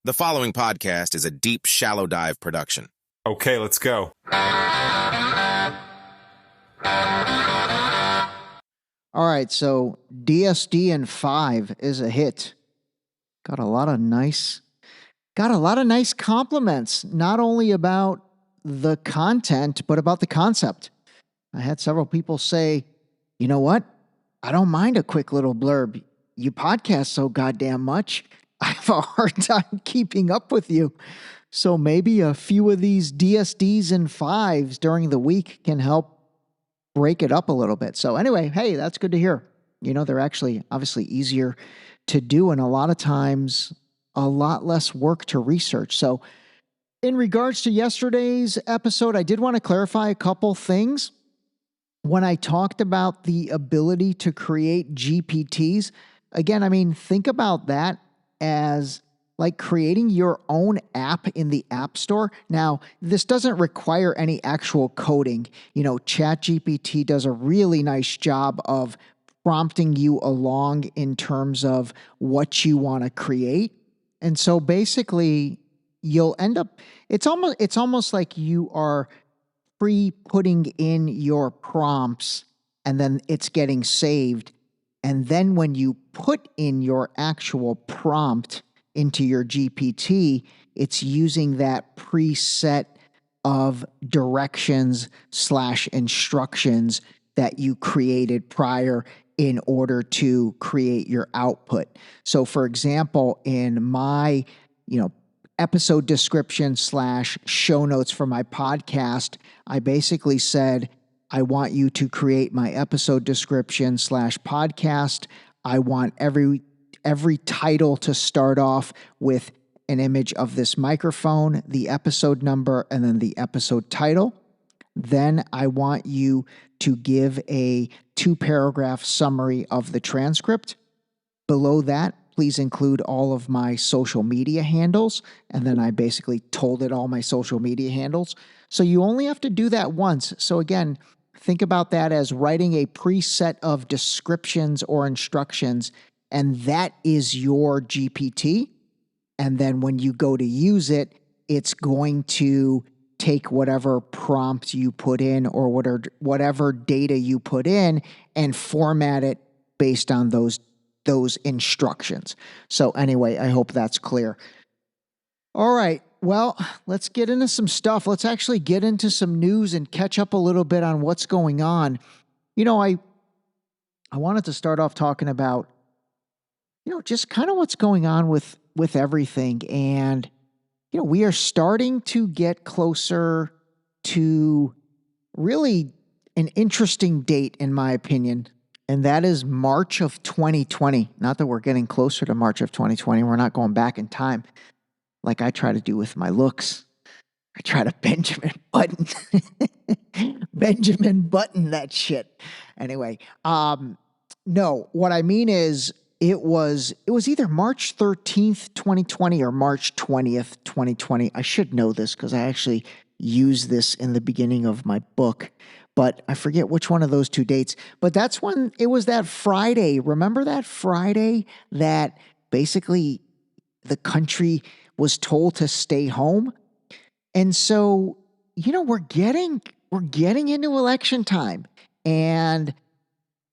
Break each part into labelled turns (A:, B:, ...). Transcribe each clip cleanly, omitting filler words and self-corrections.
A: The following podcast is a deep, shallow dive production.
B: Okay, let's go.
C: All right, so DSD in 5 is a hit. Got a lot of nice compliments, not only about the content, but about the concept. I had several people say, you know what? I don't mind a quick little blurb. You podcast so goddamn much. I have a hard time keeping up with you. So maybe a few of these DSDs and 5s during the week can help break it up a little bit. So anyway, hey, that's good to hear. You know, they're actually obviously easier to do and a lot of times a lot less work to research. So in regards to yesterday's episode, I did want to clarify a couple things. When I talked about the ability to create GPTs, again, I mean, think about that as like creating your own app in the App Store. Now, this doesn't require any actual coding. You know, Chat GPT does a really nice job of prompting you along in terms of what you want to create. And so basically, you'll end up, it's almost like you are pre-putting in your prompts and then it's getting saved. And then when you put in your actual prompt into your GPT, it's using that preset of directions/instructions that you created prior in order to create your output. So for example, in my, episode description/show notes for my podcast, I basically said, I want you to create my episode description/podcast. I want every title to start off with an image of this microphone, the episode number, and then the episode title. Then I want you to give a 2-paragraph summary of the transcript. Below that, please include all of my social media handles. And then I basically told it all my social media handles. So you only have to do that once. So again, think about that as writing a preset of descriptions or instructions, and that is your GPT. And then when you go to use it, it's going to take whatever prompt you put in or whatever data you put in and format it based on those instructions. So anyway, I hope that's clear. All right. Well, let's get into some stuff. Let's actually get into some news and catch up a little bit on what's going on. I wanted to start off talking about, just kind of what's going on with everything. And, we are starting to get closer to really an interesting date, in my opinion. And that is March of 2020. Not that we're getting closer to March of 2020. We're not going back in time like I try to do with my looks. I try to Benjamin Button that shit. Anyway, no, what I mean is it was either March 13th, 2020 or March 20th, 2020. I should know this because I actually used this in the beginning of my book, but I forget which one of those two dates. But that's when it was that Friday. Remember that Friday that basically the country was told to stay home? And so, we're getting into election time. And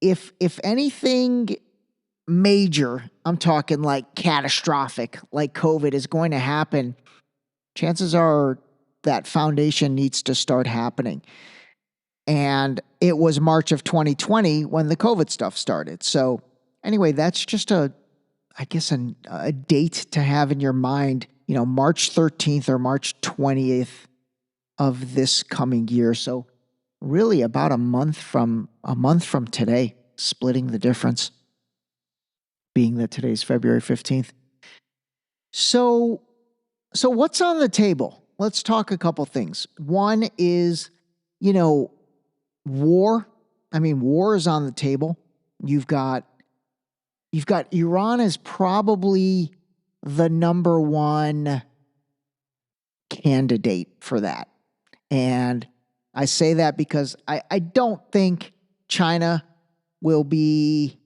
C: if anything major, I'm talking like catastrophic, like COVID is going to happen, chances are that foundation needs to start happening. And it was March of 2020 when the COVID stuff started. So anyway, that's just a date to have in your mind, March 13th or March 20th of this coming year. So really about a month from today, splitting the difference, being that today's February 15th. So what's on the table? Let's talk a couple things. One is, war. I mean, war is on the table. You've got Iran as probably the number one candidate for that. And I say that because I don't think China will be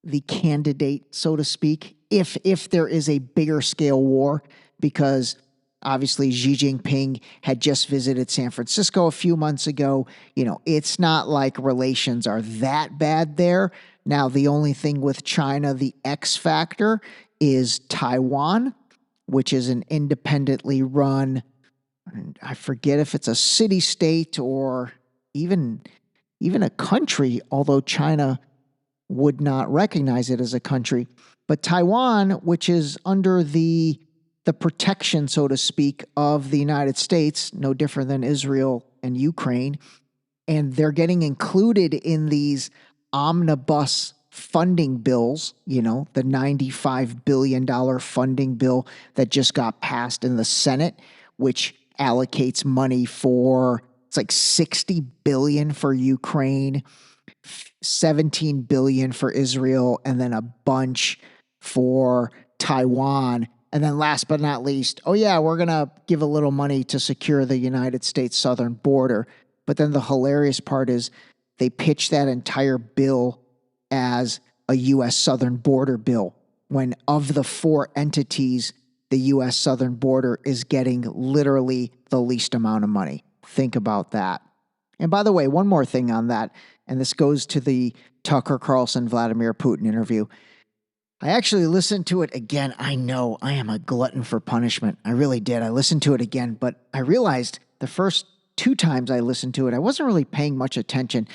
C: the candidate, so to speak. if there is a bigger scale war, because obviously Xi Jinping had just visited San Francisco a few months ago. It's not like relations are that bad there. Now, the only thing with China, the X factor, is Taiwan, which is an independently run, I forget if it's a city-state or even a country, although China would not recognize it as a country. But Taiwan, which is under the protection, so to speak, of the United States, no different than Israel and Ukraine, and they're getting included in these omnibus funding bills, the $95 billion funding bill that just got passed in the Senate, which allocates money for, it's like $60 billion for Ukraine, $17 billion for Israel, and then a bunch for Taiwan. And then last but not least, we're going to give a little money to secure the United States southern border. But then the hilarious part is they pitch that entire bill as a U.S. southern border bill, when of the 4 entities, the U.S. southern border is getting literally the least amount of money. Think about that. And by the way, one more thing on that, and this goes to the Tucker Carlson, Vladimir Putin interview. I actually listened to it again. I know I am a glutton for punishment. I really did. I listened to it again, but I realized the first 2 times I listened to it, I wasn't really paying much attention.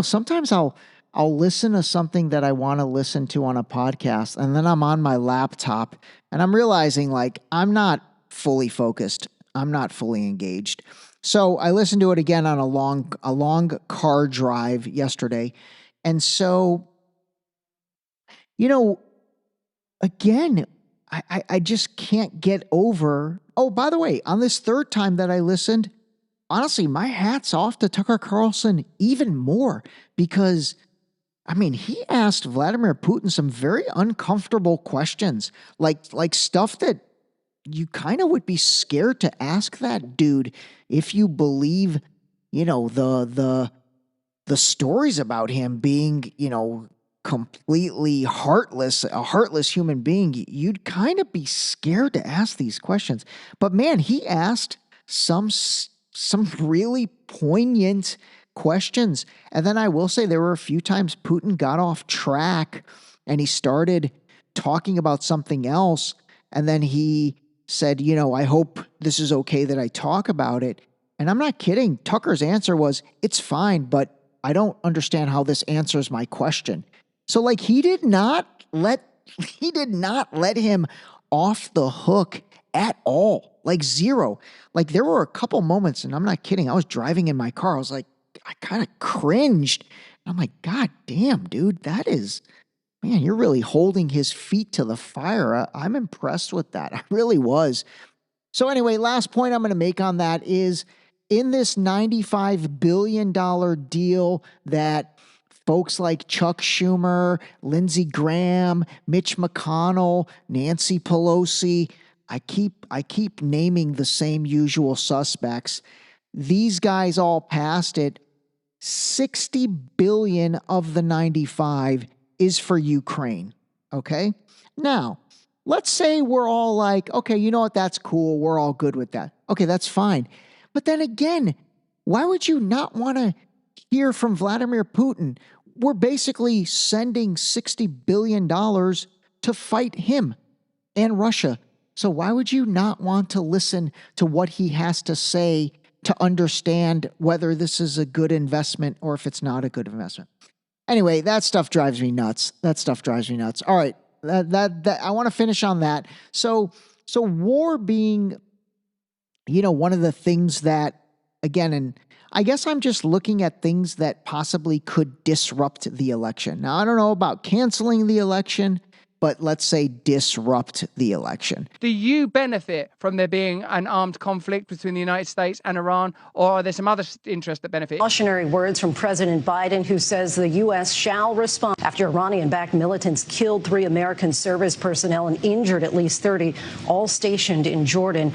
C: Sometimes I'll listen to something that I want to listen to on a podcast, and then I'm on my laptop and I'm realizing I'm not fully focused. I'm not fully engaged. So I listened to it again on a long car drive yesterday. And so, again, I just can't get over. Oh, by the way, on this 3rd time that I listened, honestly, my hat's off to Tucker Carlson even more, because he asked Vladimir Putin some very uncomfortable questions, like stuff that you kind of would be scared to ask that dude if you believe, the stories about him being, completely heartless, a heartless human being. You'd kind of be scared to ask these questions. But man, he asked some really poignant questions. And then I will say there were a few times Putin got off track and he started talking about something else. And then he said, I hope this is okay that I talk about it. And I'm not kidding. Tucker's answer was, it's fine, but I don't understand how this answers my question. So he did not let him off the hook at all. Zero. There were a couple moments, and I'm not kidding, I was driving in my car. I was like, I kind of cringed. I'm like, God damn, dude, man, you're really holding his feet to the fire. I'm impressed with that. I really was. So anyway, last point I'm going to make on that is, in this $95 billion deal that folks like Chuck Schumer, Lindsey Graham, Mitch McConnell, Nancy Pelosi, I keep naming the same usual suspects. These guys all passed it. 60 billion of the 95 is for Ukraine. Okay? Now, let's say we're all like, okay, you know what? That's cool. We're all good with that. Okay, that's fine. But then again, why would you not want to hear from Vladimir Putin? We're basically sending $60 billion to fight him and Russia. So why would you not want to listen to what he has to say to understand whether this is a good investment or if it's not a good investment? Anyway, that stuff drives me nuts. All right, that I want to finish on that. So war being, one of the things that, again, and I guess I'm just looking at things that possibly could disrupt the election. Now, I don't know about canceling the election, but let's say disrupt the election.
B: Do you benefit from there being an armed conflict between the United States and Iran, or are there some other interests that benefit?
D: Cautionary words from President Biden, who says the U.S. shall respond after Iranian-backed militants killed 3 American service personnel and injured at least 30, all stationed in Jordan.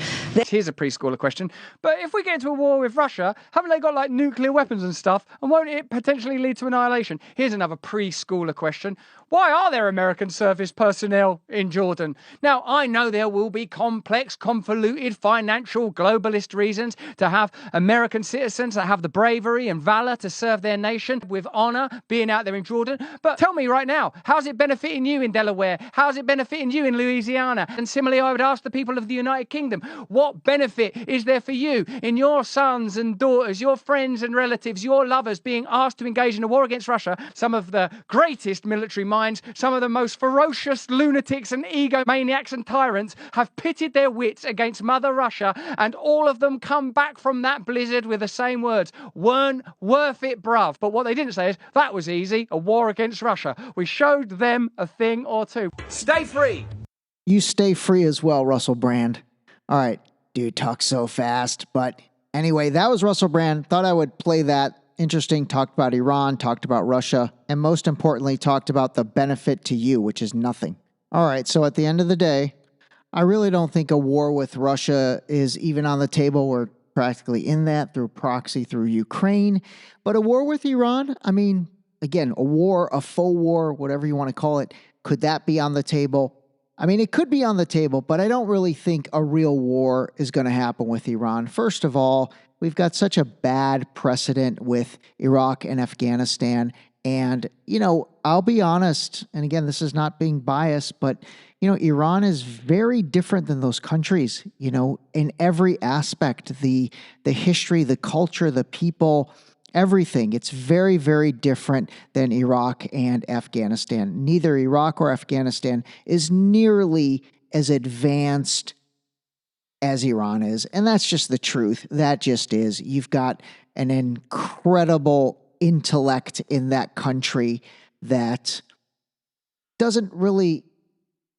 B: Here's a preschooler question. But if we get into a war with Russia, haven't they got nuclear weapons and stuff? And won't it potentially lead to annihilation? Here's another preschooler question. Why are there American service personnel in Jordan. Now, I know there will be complex, convoluted financial globalist reasons to have American citizens that have the bravery and valor to serve their nation with honor being out there in Jordan. But tell me right now, how's it benefiting you in Delaware? How's it benefiting you in Louisiana? And similarly, I would ask the people of the United Kingdom, what benefit is there for you in your sons and daughters, your friends and relatives, your lovers being asked to engage in a war against Russia? Some of the greatest military minds, some of the most ferocious lunatics and egomaniacs and tyrants have pitted their wits against Mother Russia, and all of them come back from that blizzard with the same words: weren't worth it, bruv. But what they didn't say is, that was easy, a war against Russia. We showed them a thing or two. Stay free.
C: You stay free as well, Russell Brand. All right, dude talks so fast. But anyway, that was Russell Brand. Thought I would play that. Interesting. Talked about Iran, talked about Russia, and most importantly, talked about the benefit to you, which is nothing. All right, so at the end of the day, I really don't think a war with Russia is even on the table. We're practically in that through proxy through Ukraine. But a war with Iran, I mean, again, a war, a faux war, whatever you want to call it, could that be on the table? I mean, it could be on the table, but I don't really think a real war is going to happen with Iran. First of all, we've got such a bad precedent with Iraq and Afghanistan. And, I'll be honest, and again, this is not being biased, but, Iran is very different than those countries, in every aspect, the history, the culture, the people, everything. It's very, very different than Iraq and Afghanistan. Neither Iraq or Afghanistan is nearly as advanced as Iran is. And that's just the truth. That just is. You've got an incredible intellect in that country that doesn't really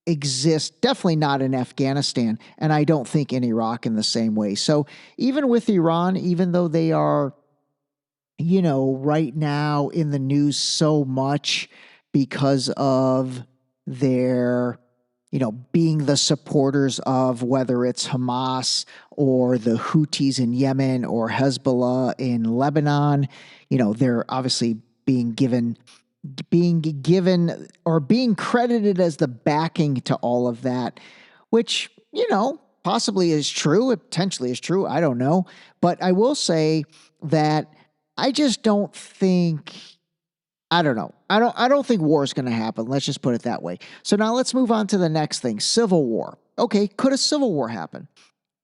C: exist, definitely not in Afghanistan, and I don't think in Iraq in the same way. So even with Iran, even though they are, right now in the news so much because of their, being the supporters of whether it's Hamas or the Houthis in Yemen or Hezbollah in Lebanon, they're obviously being given or being credited as the backing to all of that, which, possibly is true. It potentially is true. I don't know. But I will say that I just don't think, I don't know. I don't think war is going to happen. Let's just put it that way. So now let's move on to the next thing. Civil war. Okay. Could a civil war happen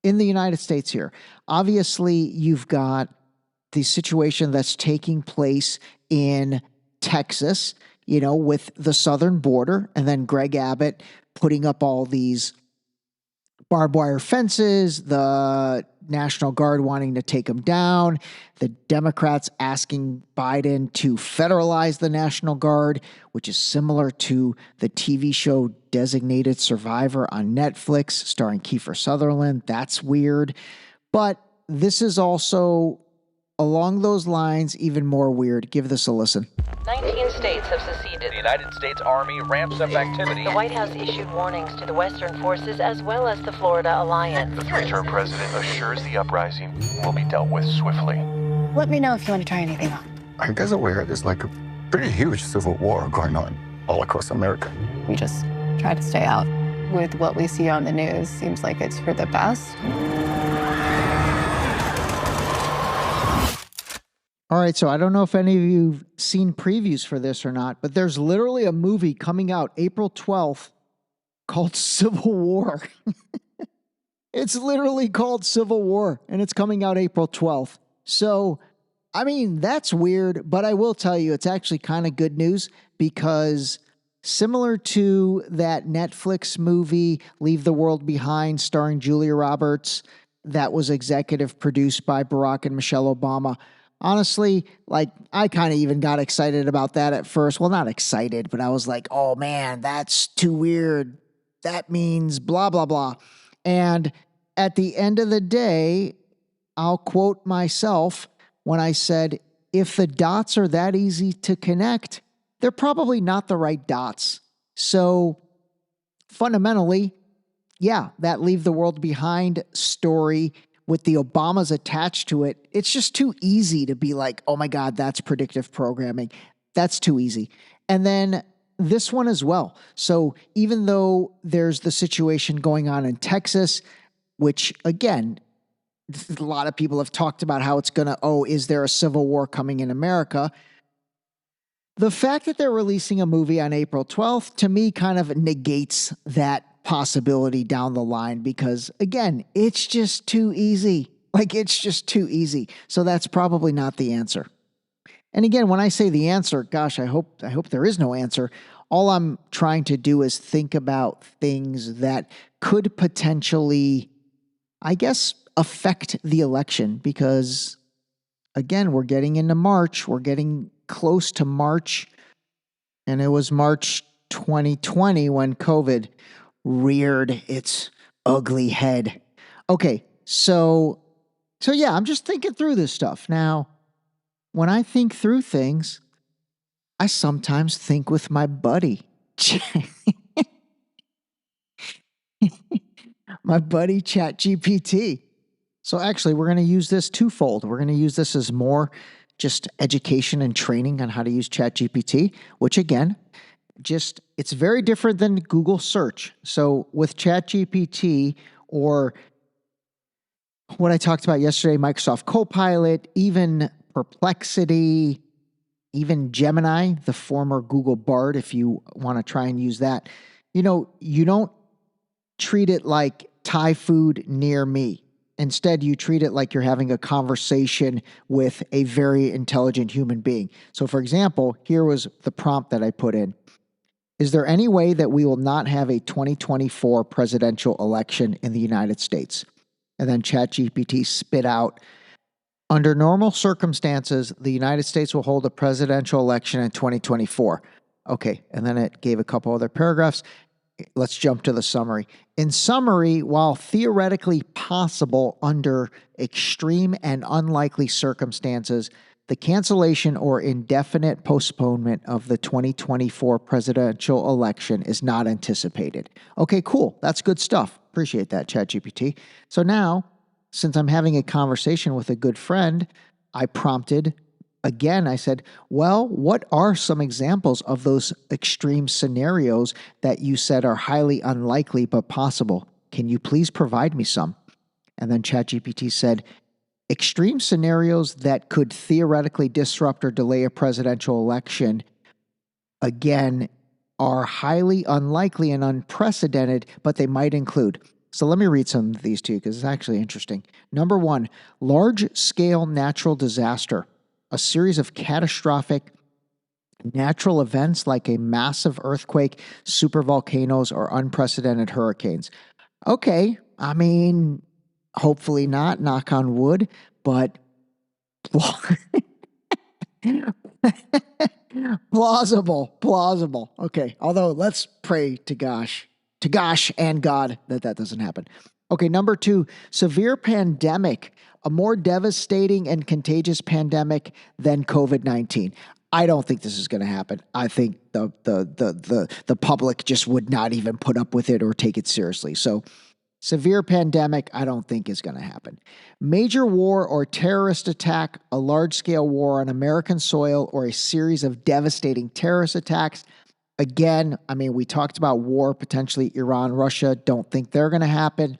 C: in the United States here? Obviously, you've got the situation that's taking place in Texas, with the southern border, and then Greg Abbott putting up all these barbed wire fences, the National Guard wanting to take them down, the Democrats asking Biden to federalize the National Guard, which is similar to the TV show Designated Survivor on Netflix starring Kiefer Sutherland. That's weird. But this is also, along those lines, even more weird. Give this a listen.
E: 19 states have seceded.
F: The United States Army ramps up activity.
E: The White House issued warnings to the Western forces as well as the Florida Alliance.
F: The three-term president assures the uprising will be dealt with swiftly.
G: Let me know if you want to try anything on.
H: Are you guys aware there's like a pretty huge civil war going on all across America?
G: We just try to stay out. With what we see on the news, seems like it's for the best.
C: All right, so I don't know if any of you have seen previews for this or not, but there's literally a movie coming out April 12th called Civil War. It's literally called Civil War, and it's coming out April 12th. So, I mean, that's weird, but I will tell you it's actually kind of good news because similar to that Netflix movie, Leave the World Behind, starring Julia Roberts, that was executive produced by Barack and Michelle Obama. Honestly, I kind of even got excited about that at first. Well, not excited, but I was like, oh man, that's too weird. That means blah, blah, blah. And at the end of the day, I'll quote myself when I said, if the dots are that easy to connect, they're probably not the right dots. So fundamentally, yeah, that Leave the World Behind story with the Obamas attached to it, it's just too easy to be like, oh my God, that's predictive programming. That's too easy. And then this one as well. So even though there's the situation going on in Texas, which again, a lot of people have talked about how it's going to, is there a civil war coming in America? The fact that they're releasing a movie on April 12th, to me, kind of negates that possibility down the line because, again, it's just too easy. Like, it's just too easy. So that's probably not the answer. And again, when I say the answer, gosh, I hope there is no answer. All I'm trying to do is think about things that could potentially, I guess, affect the election because, again, we're getting into March. We're getting close to March, and it was March 2020 when COVID reared its ugly head. Okay, so yeah, I'm just thinking through this stuff. Now, when I think through things, I sometimes think with my buddy. My buddy Chat GPT. So actually, we're going to use this twofold. We're going to use this as more just education and training on how to use Chat GPT, which again, it's very different than Google search. So with Chat GPT or what I talked about yesterday, Microsoft Copilot, even Perplexity, even Gemini, the former Google Bard, if you want to try and use that, you don't treat it like Thai food near me. Instead, you treat it like you're having a conversation with a very intelligent human being. So, for example, here was the prompt that I put in. Is there any way that we will not have a 2024 presidential election in the United States? And then ChatGPT spit out, under normal circumstances, the United States will hold a presidential election in 2024. Okay, and then it gave a couple other paragraphs. Let's jump to the summary. In summary, while theoretically possible under extreme and unlikely circumstances, the cancellation or indefinite postponement of the 2024 presidential election is not anticipated. Okay, cool. That's good stuff. Appreciate that, ChatGPT. So now, since I'm having a conversation with a good friend, I prompted again, I said, well, what are some examples of those extreme scenarios that you said are highly unlikely but possible? Can you please provide me some? And then ChatGPT said, extreme scenarios that could theoretically disrupt or delay a presidential election, again, are highly unlikely and unprecedented, but they might include. So let me read some of these to you because it's actually interesting. Number one, large-scale natural disaster. A series of catastrophic natural events like a massive earthquake, supervolcanoes, or unprecedented hurricanes. Okay, I mean, hopefully not, knock on wood, but plausible. Okay, although let's pray to gosh and God that doesn't happen. Okay, number two, severe pandemic. A more devastating and contagious pandemic than COVID-19. I don't think this is going to happen. I think the public just would not even put up with it or take it seriously. So severe pandemic, I don't think is going to happen. Major war or terrorist attack, a large-scale war on American soil, or a series of devastating terrorist attacks. Again, I mean, we talked about war, potentially Iran, Russia. Don't think they're going to happen.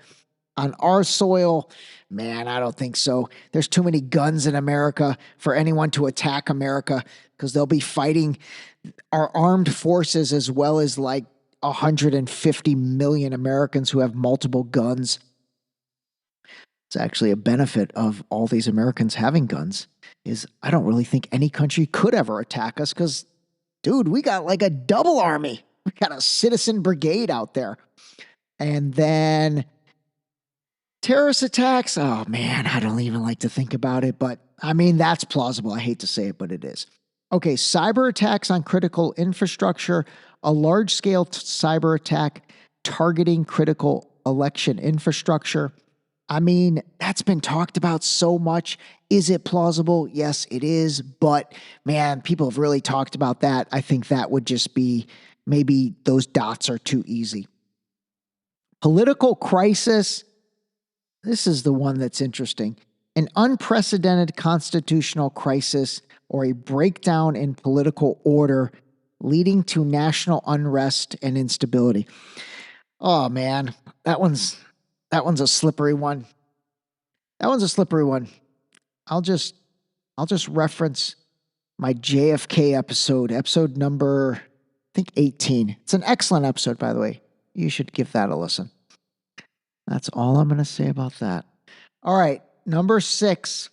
C: On our soil, man, I don't think so. There's too many guns in America for anyone to attack America because they'll be fighting our armed forces as well as like 150 million Americans who have multiple guns. It's actually a benefit of all these Americans having guns is I don't really think any country could ever attack us because, dude, we got like a double army. We got a citizen brigade out there. And then terrorist attacks, oh man, I don't even like to think about it, but I mean, that's plausible. I hate to say it, but it is. Okay, cyber attacks on critical infrastructure, a large-scale cyber attack targeting critical election infrastructure. I mean, that's been talked about so much. Is it plausible? Yes, it is, but man, people have really talked about that. I think that would just be, maybe those dots are too easy. Political crisis. This is the one that's interesting. An unprecedented constitutional crisis or a breakdown in political order leading to national unrest and instability. Oh man, that one's a slippery one. That one's a slippery one. I'll just reference my JFK episode number, I think 18. It's an excellent episode, by the way. You should give that a listen. That's all I'm going to say about that. All right, number 6,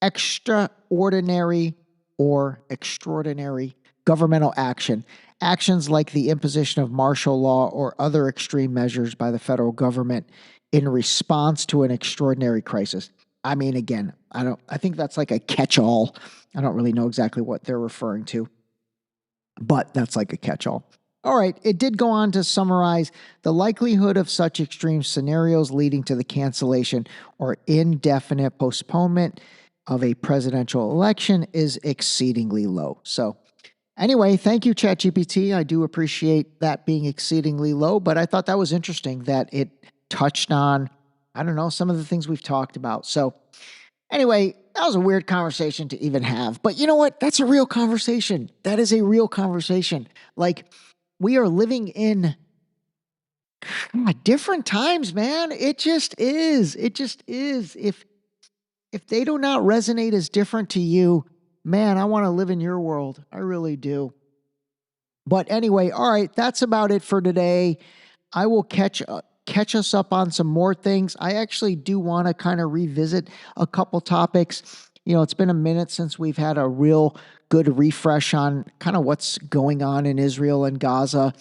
C: extraordinary or extraordinary governmental action. Actions like the imposition of martial law or other extreme measures by the federal government in response to an extraordinary crisis. I mean, again, I think that's like a catch-all. I don't really know exactly what they're referring to, but that's like a catch-all. All right, it did go on to summarize the likelihood of such extreme scenarios leading to the cancellation or indefinite postponement of a presidential election is exceedingly low. So anyway, thank you, Chat GPT. I do appreciate that being exceedingly low, but I thought that was interesting that it touched on, I don't know, some of the things we've talked about. So anyway, that was a weird conversation to even have. But you know what? That's a real conversation. That is a real conversation. Like, we are living in different times, man. It just is. It just is. If they do not resonate as different to you, man, I want to live in your world. I really do. But anyway, all right, that's about it for today. I will catch us up on some more things. I actually do want to kind of revisit a couple topics. You know, it's been a minute since we've had a real good refresh on kind of what's going on in Israel and Gaza.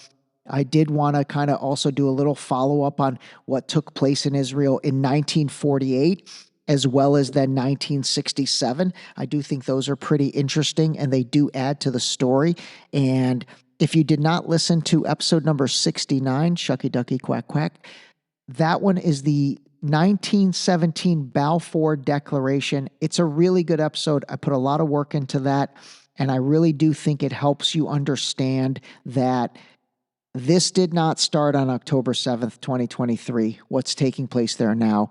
C: I did want to kind of also do a little follow-up on what took place in Israel in 1948, as well as then 1967. I do think those are pretty interesting, and they do add to the story. And if you did not listen to episode number 69, Shucky Ducky Quack Quack, that one is the 1917 Balfour Declaration. It's a really good episode. I put a lot of work into that, and I really do think it helps you understand that this did not start on October 7th, 2023, what's taking place there now.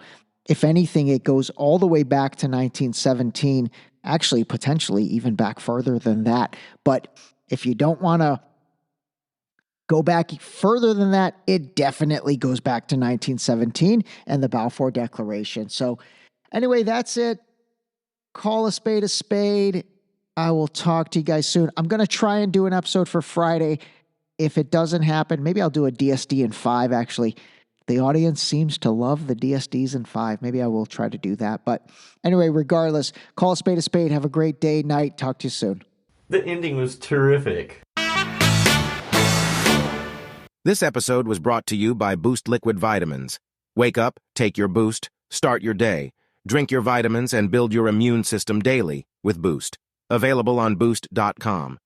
C: If anything, it goes all the way back to 1917, actually potentially even back further than that. But if you don't want to go back further than that, it definitely goes back to 1917 and the Balfour Declaration. So anyway, that's it. Call a spade a spade. I will talk to you guys soon. I'm going to try and do an episode for Friday. If it doesn't happen, maybe I'll do a DSD in 5, actually. The audience seems to love the DSDs in 5. Maybe I will try to do that. But anyway, regardless, call a spade a spade. Have a great day, night. Talk to you soon.
I: The ending was terrific.
A: This episode was brought to you by Boost Liquid Vitamins. Wake up, take your Boost, start your day. Drink your vitamins and build your immune system daily with Boost. Available on Boost.com.